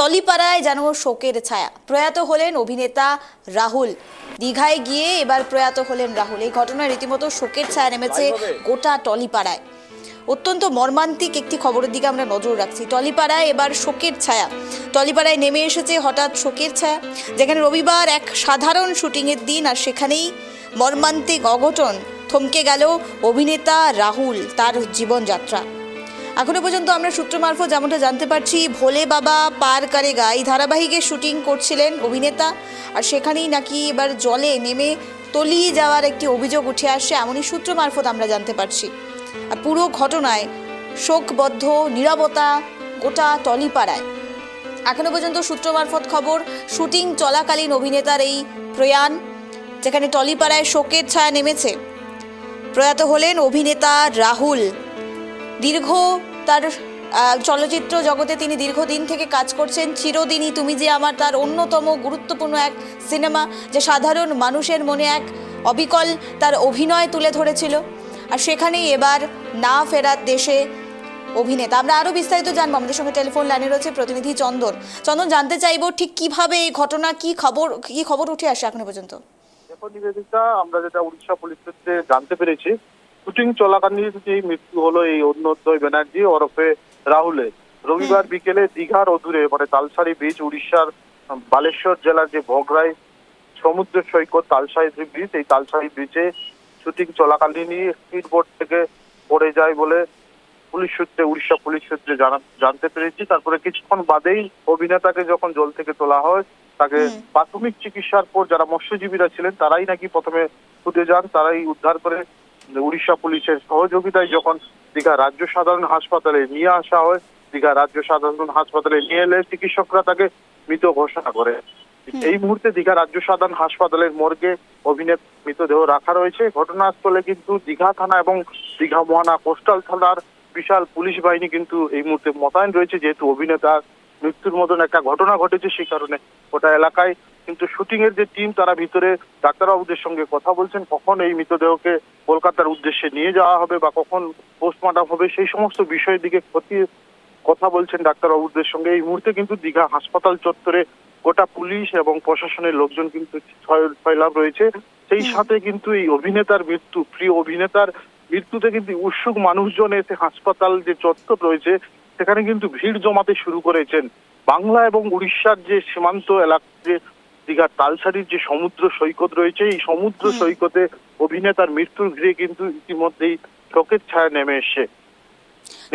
টলিপাড়ায় যেন শোকের ছায়া। প্রয়াত হলেন অভিনেতা রাহুল। দীঘায় গিয়ে এবার প্রয়াত হলেন রাহুল। এই ঘটনায় রীতিমতো শোকের ছায়া নেমেছে গোটা টলিপাড়ায়। অত্যন্ত মর্মান্তিক একটি খবরের দিকে আমরা নজর রাখছি। টলিপাড়ায় এবার শোকের ছায়া। টলিপাড়ায় নেমে এসেছে হঠাৎ শোকের ছায়া, যেখানে রবিবার এক সাধারণ শুটিংয়ের দিন, আর সেখানেই মর্মান্তিক অঘটন। থমকে গেল অভিনেতা রাহুল, তার জীবনযাত্রা। এখনো পর্যন্ত আমরা সূত্র মারফত যেমনটা জানতে পারছি, ভোলে বাবা পার করেগা এই ধারাবাহিকের শুটিং করছিলেন অভিনেতা, আর সেখানেই নাকি এবার জলে নেমে তলিয়ে যাওয়ার একটি অভিযোগ উঠে আসে, এমনই সূত্র মারফত আমরা জানতে পারছি। আর পুরো ঘটনায় শোকবদ্ধ নীরবতা গোটা টলিপাড়ায়। এখনো পর্যন্ত সূত্র মারফত খবর, শুটিং চলাকালীন অভিনেতার এই প্রয়াণ, যেখানে টলিপাড়ায় শোকের ছায়া নেমেছে। প্রয়াত হলেন অভিনেতা রাহুল। দীর্ঘ তার চলচ্চিত্র জগতে তিনি দীর্ঘদিন থেকে কাজ করছেন। চিরদিনই তুমি যে আমার তার অন্যতম গুরুত্বপূর্ণ এক সিনেমা, যে সাধারণ মানুষের মনে এক অবিকল তার অভিনয় তুলে ধরেছিল। আর সেখানেই এবার না ফেরার দেশে অভিনেতা। আমরা আরও বিস্তারিত জানবো, আমাদের সঙ্গে টেলিফোন লাইনে রয়েছে প্রতিনিধি চন্দন। চন্দন, জানতে চাইবো ঠিক কিভাবে এই ঘটনা, কি খবর উঠে আসে এখনো পর্যন্ত? দেখো নিবেদিতা, আমরা যেটা উড়িষ্যা পুলিশ সূত্রে জানতে পেরেছি, শুটিং চলাকালীন যে মৃত্যু হলো এই অরুণোদয় ব্যানার্জি ওরফে রাহুলের। রবিবার বিকেলে দীঘার অদূরে মানে তালসারি বিচ, উড়িষ্যার বালেশ্বর জেলার যে ভগরাই সমুদ্র সৈকত তালসারি বিচ, এই তালসারি বিচে শুটিং চলাকালীনই স্পিড বোট থেকে পড়ে যায় বলে উড়িষ্যা পুলিশ সূত্রে জানতে পেরেছি। তারপরে কিছুক্ষণ বাদেই অভিনেতাকে যখন জল থেকে তোলা হয়, তাকে প্রাথমিক চিকিৎসার পর যারা মৎস্যজীবীরা ছিলেন তারাই নাকি প্রথমে ছুটে যান, তারাই উদ্ধার করে উড়িষ্যা পুলিশের সহযোগিতায় যখন দীঘা রাজ্য সাধারণ হাসপাতালে নিয়ে আসা হয়, দীঘা রাজ্য সাধারণ হাসপাতালে নিয়ে এলে চিকিৎসকরা তাকে মৃত ঘোষণা করে। এই মুহূর্তে দীঘা রাজ্য সাধারণ হাসপাতালের মর্গে অভিনেতা মৃতদেহ রাখা রয়েছে। ঘটনাস্থলে কিন্তু দীঘা থানা এবং দীঘা মোহনা কোস্টাল থানার বিশাল পুলিশ বাহিনী কিন্তু এই মুহূর্তে মোতায়েন রয়েছে, যেহেতু অভিনেতার মৃত্যুর মতন একটা ঘটনা ঘটেছে, সেই কারণে ওটা এলাকায় কিন্তু শুটিং এর যে টিম তারা ভিতরে ডাক্তারবাবুদের সঙ্গে কথা বলছেন, কখন এই মৃতদেহকে কলকাতার উদ্দেশ্যে নিয়ে যাওয়া হবে বা কখন পোস্টমর্টম হবে সেই সমস্ত বিষয়ের দিকে কথা বলছেন ডাক্তারবাবুদের সঙ্গে। এই মুহূর্তে কিন্তু দীঘা হাসপাতাল চত্বরে গোটা পুলিশ এবং প্রশাসনের লোকজন কিন্তু ছয়লাভ রয়েছে। সেই সাথে কিন্তু এই অভিনেতার মৃত্যু, প্রিয় অভিনেতার মৃত্যুতে কিন্তু উৎসুক মানুষজন এসে হাসপাতাল যে চত্বর রয়েছে সেখানে কিন্তু ভিড় জমাতে শুরু করেছেন। বাংলা এবং উড়িষ্যার যে সীমান্ত এলাকা, যে দীঘার তালসারির যে সমুদ্র সৈকত রয়েছে, এই সমুদ্র সৈকতে অভিনেতার মৃত্যুর ঘিরে কিন্তু ইতিমধ্যেই শোকের ছায়া নেমে এসছে।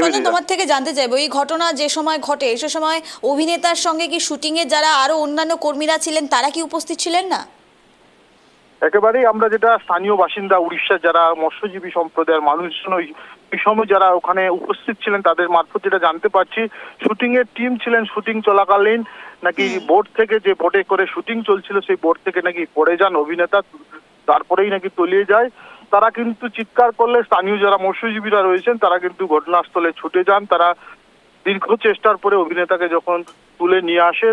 চন্দন, তোমার থেকে জানতে চাইবো, এই ঘটনা যে সময় ঘটে সে সময় অভিনেতার সঙ্গে কি শুটিং এর যারা আরো অন্যান্য কর্মীরা ছিলেন তারা কি উপস্থিত ছিলেন না? একেবারেই আমরা যেটা স্থানীয় বাসিন্দা উড়িষ্যার যারা মৎস্যজীবী সম্প্রদায়ের মানুষজন ওই সময় যারা ওখানে উপস্থিত ছিলেন তাদের মারফত যেটা জানতে পারছি, শুটিং এর টিম ছিলেন, শুটিং চলাকালীন নাকি বোট থেকে, যে বোটে করে শুটিং চলছিল সেই বোট থেকে নাকি পড়ে যান অভিনেতা, তারপরেই নাকি তলিয়ে যায়। তারা কিন্তু চিৎকার করলে স্থানীয় যারা মৎস্যজীবীরা রয়েছেন তারা কিন্তু ঘটনাস্থলে ছুটে যান। তারা দীর্ঘ চেষ্টার পরে অভিনেতাকে যখন তুলে নিয়ে আসে,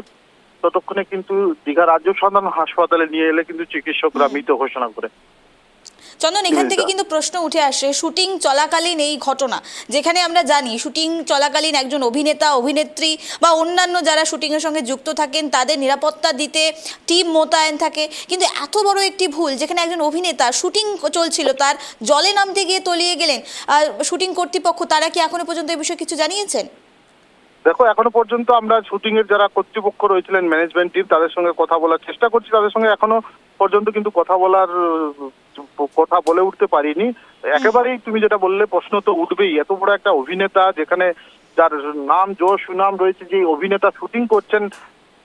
ততক্ষণে কিন্তু দীঘা রাজ্য সাধারণ হাসপাতালে নিয়ে এলে কিন্তু চিকিৎসকরা মৃত ঘোষণা করে। চন্দন, এখান থেকে কিন্তু প্রশ্ন উঠে আসে, শুটিং চলাকালীন এই ঘটনা, যেখানে আমরা জানি শুটিং চলাকালীন একজন অভিনেতা, অভিনেত্রী বা অন্যান্য যারা শুটিং এর সঙ্গে যুক্ত থাকেন তাদের নিরাপত্তা দিতে টিম মোতায়েন থাকে, কিন্তু এত বড় একটি ভুল, যেখানে একজন অভিনেতা শুটিং চলছিল তার জলে নামতে গিয়ে তলিয়ে গেলেন, আর শুটিং কর্তৃপক্ষ তারা কি এখনো পর্যন্ত এই বিষয়ে কিছু জানিয়েছেন? দেখো, এখনো পর্যন্ত আমরা শুটিং এর যারা কর্তৃপক্ষ রয়েছিলেন, ম্যানেজমেন্ট টিম, তাদের সঙ্গে কথা বলার চেষ্টা করছি। তাদের সঙ্গে এখনো পর্যন্ত কিন্তু কথা বলে উঠতে পারিনি। একেবারেই তুমি যেটা বললে, প্রশ্ন তো উঠবেই। এত বড় একটা অভিনেতা, যেখানে যার নাম যশ সুনাম রয়েছে, যে অভিনেতা শুটিং করছেন,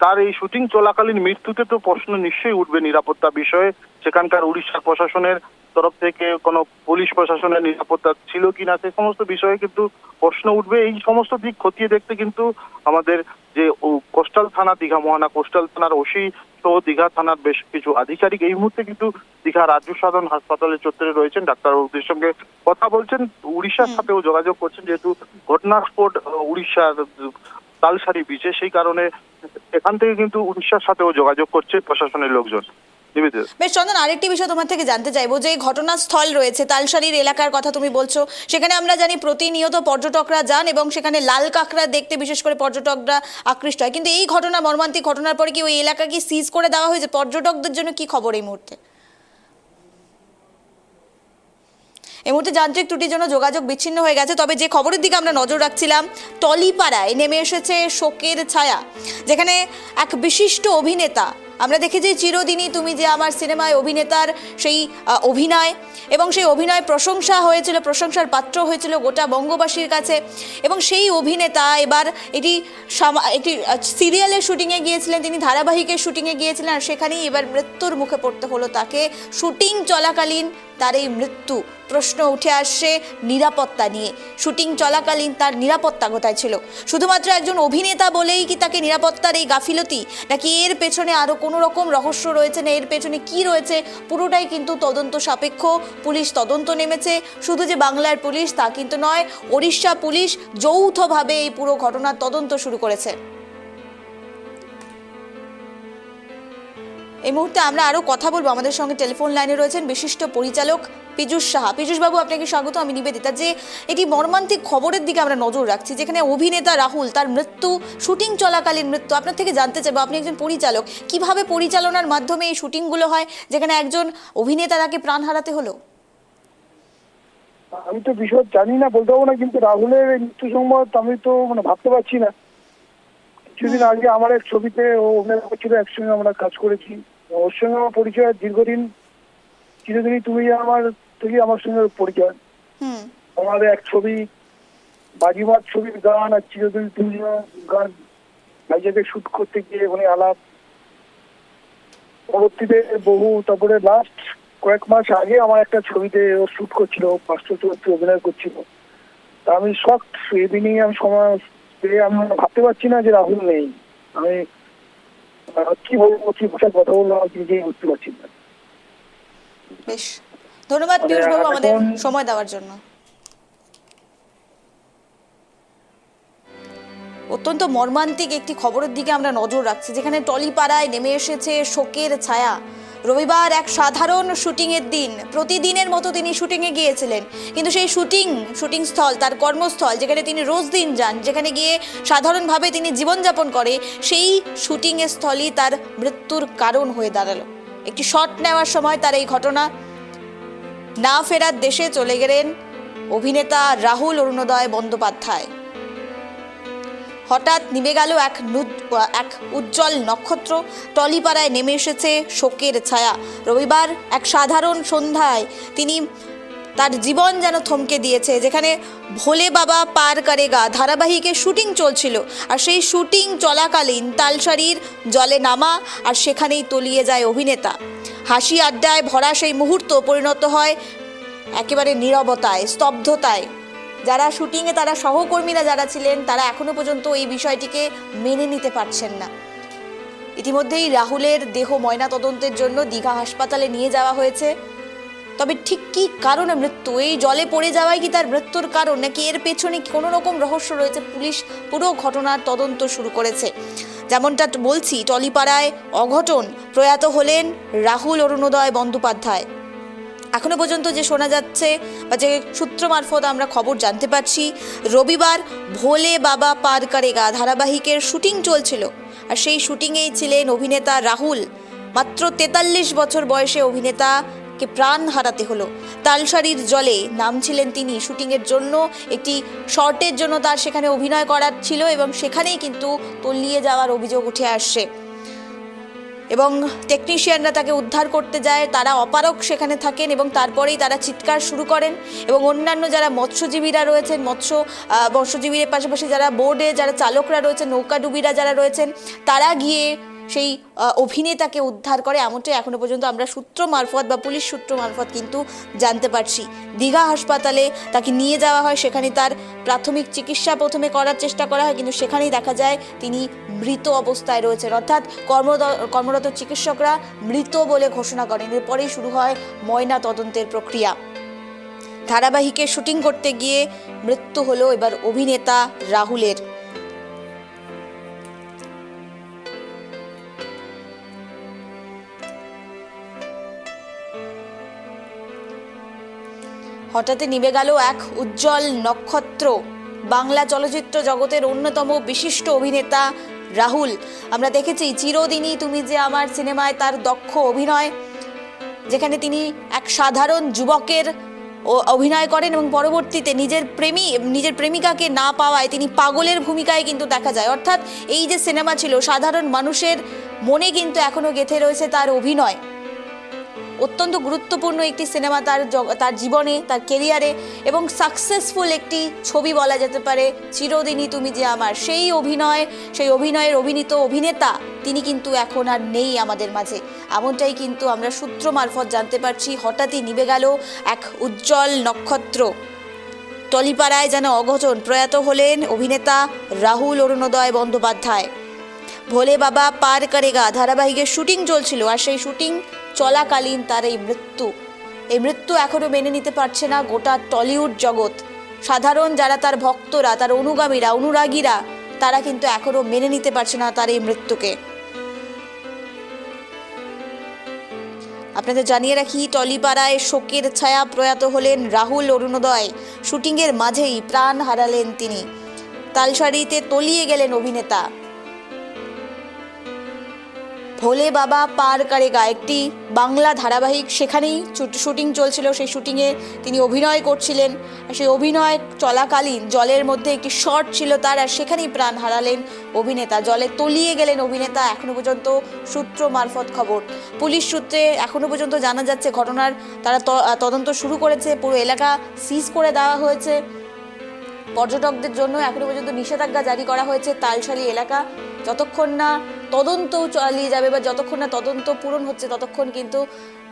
তার এই শুটিং চলাকালীন মৃত্যুতে তো প্রশ্ন নিশ্চয়ই উঠবে নিরাপত্তা বিষয়ে। সেখানকার উড়িষ্যা প্রশাসনের তরফ থেকে কোনো পুলিশ প্রশাসনের নিরাপত্তা ছিল কিনা সে সমস্ত বিষয়ে কিন্তু প্রশ্ন উঠবে। এই সমস্ত দিক খতিয়ে দেখতে কিন্তু আমাদের যে কোস্টাল থানা, দীঘা মোহনা কোস্টাল থানার ওসি সহ দীঘা থানার বেশ কিছু আধিকারিক এই মুহূর্তে কিন্তু দীঘা রাজ্য সাধারণ হাসপাতালের চত্বরে রয়েছেন, ডাক্তারবাবুদের সঙ্গে কথা বলছেন, উড়িষ্যার সাথেও যোগাযোগ করছেন, যেহেতু ঘটনার স্পট উড়িষ্যার তালসারি বিচে, সেই কারণে এখান থেকে কিন্তু উড়িষ্যার সাথেও যোগাযোগ করছে প্রশাসনের লোকজন। নিবেদিত। বেশ চন্দন, আরেকটি বিষয় তোমার থেকে জানতে চাইবো যে এই ঘটনাস্থল রয়েছে তালসারির এলাকার কথা তুমি বলছো, সেখানে আমরা জানি প্রতিনিয়ত পর্যটকরা যান এবং সেখানে লাল কাঁকড়া দেখতে বিশেষ করে পর্যটকরা আকৃষ্ট হয়, কিন্তু এই ঘটনা, মর্মান্তিক ঘটনার পরে কি ওই এলাকা কি সিজ করে দেওয়া হয়েছে? পর্যটকদের জন্য কি খবর এই মুহূর্তে? এই মুহূর্তে যান্ত্রিক ত্রুটির জন্য যোগাযোগ বিচ্ছিন্ন হয়ে গেছে, তবে যে খবরের দিকে আমরা নজর রাখছিলাম, টলিপাড়ায় নেমে এসেছে শোকের ছায়া, যেখানে এক বিশিষ্ট অভিনেতা, আমরা দেখেছি চিরদিনই তুমি যে আমার সিনেমায় অভিনেতার সেই অভিনয়, এবং সেই অভিনয় প্রশংসা হয়েছিল, প্রশংসার পাত্র হয়েছিল গোটা বঙ্গবাসীর কাছে, এবং সেই অভিনেতা এবার একটি সিরিয়ালের শুটিংয়ে গিয়েছিলেন, তিনি ধারাবাহিকের শুটিংয়ে গিয়েছিলেন, আর সেখানেই এবার মৃত্যুর মুখে পড়তে হলো তাকে। শুটিং চলাকালীন তার এই মৃত্যু, প্রশ্ন উঠে আসছে নিরাপত্তা নিয়ে। শুটিং চলাকালীন তার নিরাপত্তা কোথায় ছিল? শুধুমাত্র একজন অভিনেতা বলেই কি তাকে নিরাপত্তার এই গাফিলতি, নাকি এর পেছনে আরও কোনো রকম রহস্য রয়েছে, না এর পেছনে কি রয়েছে, পুরোটাই কিন্তু তদন্ত সাপেক্ষ। পুলিশ তদন্ত নেমেছে, শুধু যে বাংলার পুলিশ তা কিন্তু নয়, ওড়িশা পুলিশ যৌথভাবে এই পুরো ঘটনার তদন্ত শুরু করেছে। এই মুহূর্তে আমরা আরো কথা বলবো, আমাদের সঙ্গে টেলিফোন লাইনে রয়েছেন বিশিষ্ট পরিচালক পীযূষ সাহা। পীযূষ বাবু, আপনাকে স্বাগত। আমি নিবেদিতা। যে এটি মর্মান্তিক খবরের দিকে আমরা নজর রাখছি, যেখানে অভিনেতা রাহুল, তার মৃত্যু, শুটিং চলাকালীন মৃত্যু। আপনার থেকে জানতে চাইবো, আপনি একজন পরিচালক, কিভাবে পরিচালনার মাধ্যমে এই শুটিংগুলো হয় যেখানে একজন অভিনেতা তাকে প্রাণ হারাতে হলো? আমি তো বিষয় জানি না, বলতে পারবো না, কিন্তু রাহুলের মৃত্যু সংবাদ আমি তো ভাবতে পারছি না। কিছুদিন আগে আমার এক ছবিতে ও অভিনয় করছিল, একসঙ্গে আমরা কাজ করেছি, ওর সঙ্গে আমার পরিচয় দীর্ঘদিন। চিরদিনই তুমি আমার থেকে আমার সঙ্গে পরিচয়। আমাদের এক ছবি বাজিমাত ছবির গান আর চিরদিন তুমি গান ভাইজাকে শুট করতে গিয়ে উনি আলাপ, পরবর্তীতে বহু, তারপরে লাস্ট কয়েক মাস আগে আমার একটা ছবিতে ও শুট করছিল, পাঁচটা চরিত্রে অভিনয় করছিল। তা আমি শক্ট, এদিনই আমি সময় পেয়ে আমি ভাবতে পারছি না যে রাহুল নেই। আমি কি বলবো, কি ভাষায় কথা বলবো আমি নিজেই বুঝতে পারছি না। বেশ, ধন্যবাদ পীযূষ বাবু আমাদের সময় দেওয়ার জন্য। অত্যন্ত মর্মান্তিক একটি খবরের দিকে আমরা নজর রাখছি, যেখানে টলিপাড়ায় নেমে এসেছে শোকের ছায়া। রবিবার এক সাধারণ শুটিংয়ের দিন, প্রতিদিনের মতো তিনি শুটিংয়ে গিয়েছিলেন, কিন্তু সেই শুটিং স্থল, তার কর্মস্থল, যেখানে তিনি রোজ দিন যান, যেখানে গিয়ে সাধারণভাবে তিনি জীবনযাপন করে, সেই শুটিংয়ের স্থলই তার মৃত্যুর কারণ হয়ে দাঁড়ালো। একটি শট নেওয়ার সময় তার এই ঘটনা। না ফেরার দেশে চলে গেলেন অভিনেতা রাহুল অরুণোদয় বন্দ্যোপাধ্যায়। হঠাৎ নিভে গেল এক উজ্জ্বল নক্ষত্র, টলিপাড়ায় নেমে এসেছে শোকের ছায়া। রবিবার এক সাধারণ সন্ধ্যায় তিনি, তার জীবন যেন থমকে দিয়েছে, যেখানে ভোলে বাবা পার করেগা ধারাবাহিকের শুটিং চলছিল, আর সেই শুটিং চলাকালীন তালসারির জলে নামা, আর সেখানেই তলিয়ে যায় অভিনেতা। হাসি আড্ডায় ভরা সেই মুহূর্ত পরিণত হয় একেবারে নীরবতায়, স্তব্ধতায়। যারা শুটিংয়ে, তারা সহকর্মীরা যারা ছিলেন, তারা এখনো পর্যন্ত এই বিষয়টিকে মেনে নিতে পারছেন না। ইতিমধ্যেই রাহুলের দেহ ময়না তদন্তের জন্য দীঘা হাসপাতালে নিয়ে যাওয়া হয়েছে, তবে ঠিক কি কারণে মৃত্যু, এই জলে পড়ে যাওয়াই কি তার মৃত্যুর কারণ, নাকি এর পেছনে কোনো রকম রহস্য রয়েছে, পুলিশ পুরো ঘটনার তদন্ত শুরু করেছে। যেমনটা বলছি, টলিপাড়ায় অঘটন, প্রয়াত হলেন রাহুল অরুণোদয় বন্দ্যোপাধ্যায়। এখনো পর্যন্ত যে শোনা যাচ্ছে বা যে সূত্র মারফত আমরা খবর জানতে পারছি, রবিবার ভোলে বাবা পার করেগা ধারাবাহিকের শুটিং চলছিল, আর সেই শুটিংয়েই ছিলেন অভিনেতা রাহুল। মাত্র 43 বছর বয়সে অভিনেতাকে প্রাণ হারাতে হলো। তালসারির জলে নামছিলেন তিনি শুটিংয়ের জন্য, একটি শর্টের জন্য তার সেখানে অভিনয় করার ছিল, এবং সেখানেই কিন্তু তলিয়ে যাওয়ার অভিযোগ উঠে আসছে। এবং টেকনিশিয়ানরা তাকে উদ্ধার করতে যায়, তারা অপারক সেখানে থাকেন, এবং তারপরেই তারা চিৎকার শুরু করেন, এবং অন্যান্য যারা মৎস্যজীবীরা রয়েছেন, মৎস্যজীবীর পাশাপাশি যারা বোর্ডে যারা চালকরা রয়েছেন, নৌকাডুবিরা যারা রয়েছেন, তারা গিয়ে সেই অভিনেতাকে উদ্ধার করে, এমনটাই এখনো পর্যন্ত আমরা সূত্র মারফত বা পুলিশ সূত্র মারফত কিন্তু জানতে পারছি। দীঘা হাসপাতালে তাকে নিয়ে যাওয়া হয়, সেখানে তার প্রাথমিক চিকিৎসা প্রথমে করার চেষ্টা করা হয়, কিন্তু সেখানেই দেখা যায় তিনি মৃত অবস্থায় রয়েছেন, অর্থাৎ কর্মরত চিকিৎসকরা মৃত বলে ঘোষণা করেন। এরপরেই শুরু হয় ময়না তদন্তের প্রক্রিয়া। ধারাবাহিকে শুটিং করতে গিয়ে মৃত্যু হলো এবার অভিনেতা রাহুলের। হঠাৎই নিভে গেল এক উজ্জ্বল নক্ষত্র, বাংলা চলচ্চিত্র জগতের অন্যতম বিশিষ্ট অভিনেতা রাহুল। আমরা দেখেছি চিরদিনই তুমি যে আমার সিনেমায় তার দক্ষ অভিনয়, যেখানে তিনি এক সাধারণ যুবকের অভিনয় করেন এবং পরবর্তীতে নিজের প্রেমিকাকে না পাওয়ায় তিনি পাগলের ভূমিকায় কিন্তু দেখা যায়। অর্থাৎ এই যে সিনেমা ছিল, সাধারণ মানুষের মনে কিন্তু এখনো গেঁথে রয়েছে তার অভিনয়। অত্যন্ত গুরুত্বপূর্ণ একটি সিনেমা তার জীবনে, তার কেরিয়ারে, এবং সাকসেসফুল একটি ছবি বলা যেতে পারে চিরদিনই তুমি যে আমার। সেই অভিনয়ের অভিনীত অভিনেতা তিনি কিন্তু এখন আর নেই আমাদের মাঝে, এমনটাই কিন্তু আমরা সূত্র মারফত জানতে পারছি। হঠাৎই নিভে গেল এক উজ্জ্বল নক্ষত্র। টলিপাড়ায় যেন অঘটন, প্রয়াত হলেন অভিনেতা রাহুল অরুণোদয় বন্দ্যোপাধ্যায়। ভোলে বাবা পার করেগা ধারাবাহিকের শুটিং চলছিল, আর সেই শুটিং চলাকালীন তার এই মৃত্যু এখনো মেনে নিতে পারছে না গোটা টলিউড জগৎ। সাধারণ যারা তার ভক্তরা, তার অনুরাগীরা, তারা কিন্তু এখনো মেনে নিতে পারছে না তার এই মৃত্যুকে। আপনাদের জানিয়ে রাখি, টলিপাড়ায় শোকের ছায়া, প্রয়াত হলেন রাহুল অরুণোদয়। শুটিংয়ের মাঝেই প্রাণ হারালেন তিনি। তালসারিতে তলিয়ে গেলেন অভিনেতা। ভোলে বাবা পার করেগা একটি বাংলা ধারাবাহিক, সেখানেই শুটিং চলছিল। সেই শুটিংয়ে তিনি অভিনয় করছিলেন, আর সেই অভিনয় চলাকালীন জলের মধ্যে একটি শট ছিল তার, আর সেখানেই প্রাণ হারালেন অভিনেতা। জলে তলিয়ে গেলেন অভিনেতা, এখনো পর্যন্ত সূত্র মারফত খবর। পুলিশ সূত্রে এখনো পর্যন্ত জানা যাচ্ছে ঘটনার তারা তদন্ত শুরু করেছে, পুরো এলাকা সিজ করে দেওয়া হয়েছে। পর্যটকদের জন্য এখনো পর্যন্ত নিষেধাজ্ঞা জারি করা হয়েছে। তালসারি এলাকা যতক্ষণ না তদন্ত চালিয়ে যাবে বা যতক্ষণ না তদন্ত পূরণ হচ্ছে, ততক্ষণ কিন্তু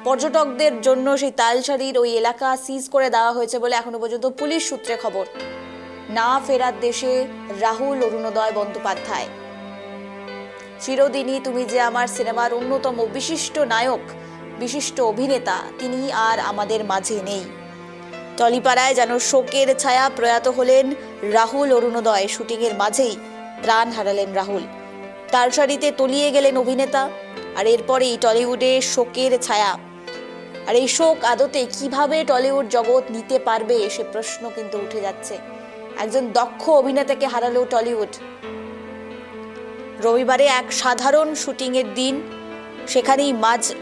পর্যটকদের জন্য সেই তালসারির ওই এলাকা সিজ করে দেওয়া হয়েছে বলে এখনো পর্যন্ত পুলিশ সূত্রে খবর। না ফেরার দেশে রাহুল অরুণোদয় বন্দ্যোপাধ্যায়। চিরদিনই তুমি যে আমার সিনেমার অন্যতম বিশিষ্ট নায়ক, বিশিষ্ট অভিনেতা, তিনি আর আমাদের মাঝে নেই। টলিপাড়ায় যেন শোকের ছায়া, প্রয়াত হলেন রাহুল অরুণোদয়। শুটিংয়ের মাঝেই প্রাণ হারালেন রাহুল। তালসারিতে তলিয়ে গেলেন অভিনেতা, আর এরপরেই টলিউডে শোকের ছায়া। আর এই শোক আদতে কিভাবে টলিউড জগৎ নিতে পারবে, সে প্রশ্ন কিন্তু উঠে যাচ্ছে। একজন দক্ষ অভিনেতাকে হারালো টলিউড। রবিবারে এক সাধারণ শুটিংয়ের দিন, সেখানেই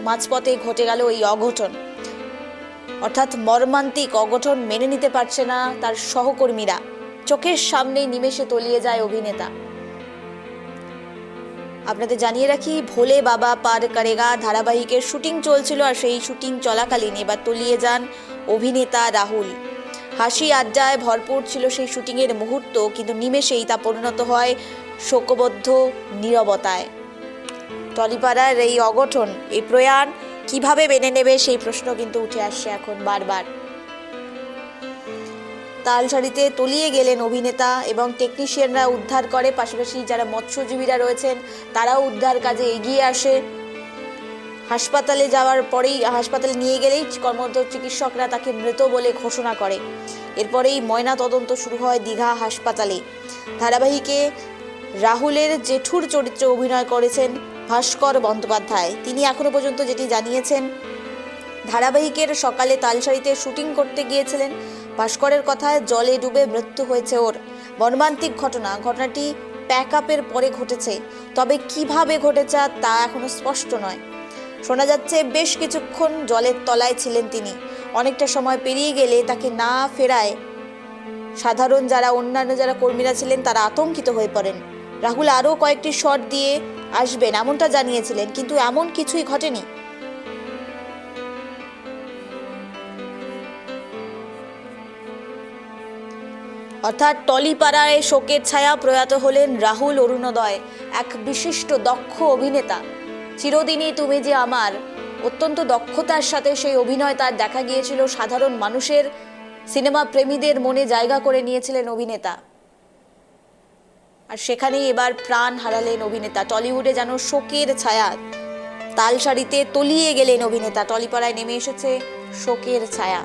মাঝপথে ঘটে গেল এই অঘটন। অর্থাৎ মর্মান্তিক অঘটন মেনে নিতে পারছে না তার সহকর্মীরা। চোখের সামনেই নিমেষে তলিয়ে যায় অভিনেতা। আপনাদের জানিয়ে রাখি, ভোলে বাবা পার করেগা ধারাবাহিকের শুটিং চলছিল, আর সেই শুটিং চলাকালীন এবার তলিয়ে যান অভিনেতা রাহুল। হাসি আড্ডায় ভরপুর ছিল সেই শুটিংয়ের মুহূর্ত, কিন্তু নিমেষেই তা পরিণত হয় শোকবদ্ধ নীরবতায়। টলিপাড়ার এই অঘটন, এই প্রয়াণ কিভাবে মেনে নেবে, সেই প্রশ্ন কিন্তু উঠে আসছে এখন বারবার। তালসারিতে তলিয়ে গেলেন অভিনেতা এবং টেকনিশিয়ানরা উদ্ধার করে, পাশাপাশি যারা মৎস্যজীবীরা রয়েছেন তারাও উদ্ধার কাজে এগিয়ে আসে। হাসপাতালে যাওয়ার পরেই, হাসপাতালে নিয়ে গেলেই কর্মরত চিকিৎসকরা তাকে মৃত বলে ঘোষণা করে। এরপরেই ময়না তদন্ত শুরু হয় দীঘা হাসপাতালে। ধারাবাহিকে রাহুলের জেঠুর চরিত্রে অভিনয় করেছেন ভাস্কর বন্দ্যোপাধ্যায়। তিনি এখনো পর্যন্ত যেটি জানিয়েছেন, ধারাবাহিকের সকালে তালসারিতে শুটিং করতে গিয়েছিলেন। ভাস্করের কথায় জলে ডুবে মৃত্যু হয়েছে ওর। মর্মান্তিক ঘটনাটি প্যাক আপের পরে ঘটেছে, তবে কিভাবে ঘটেছে তা এখনো স্পষ্ট নয়। শোনা যাচ্ছে বেশ কিছুক্ষণ জলের তলায় ছিলেন তিনি। অনেকটা সময় পেরিয়ে গেলে তাকে না ফেরায় অন্যান্য যারা কর্মীরা ছিলেন তারা আতঙ্কিত হয়ে পড়েন। রাহুল আরও কয়েকটি শট দিয়ে আসবেন এমনটা জানিয়েছিলেন, কিন্তু এমন কিছুই ঘটেনি। অর্থাৎ টলিপাড়ায় শোকের ছায়া, প্রয়াত হলেন রাহুল অরুণোদয়, এক বিশিষ্ট দক্ষ অভিনেতা। চিরদিনই তুমি যে আমার, অত্যন্ত দক্ষতার সাথে সেই অভিনয় তার দেখা গিয়েছিল। সাধারণ মানুষের, সিনেমা প্রেমীদের মনে জায়গা করে নিয়েছিলেন অভিনেতা। আর সেখানেই এবার প্রাণ হারালেন অভিনেতা। টলিউডে যেন শোকের ছায়া, তালসারিতে তলিয়ে গেলেন অভিনেতা। টলিপাড়ায় নেমে এসেছে শোকের ছায়া।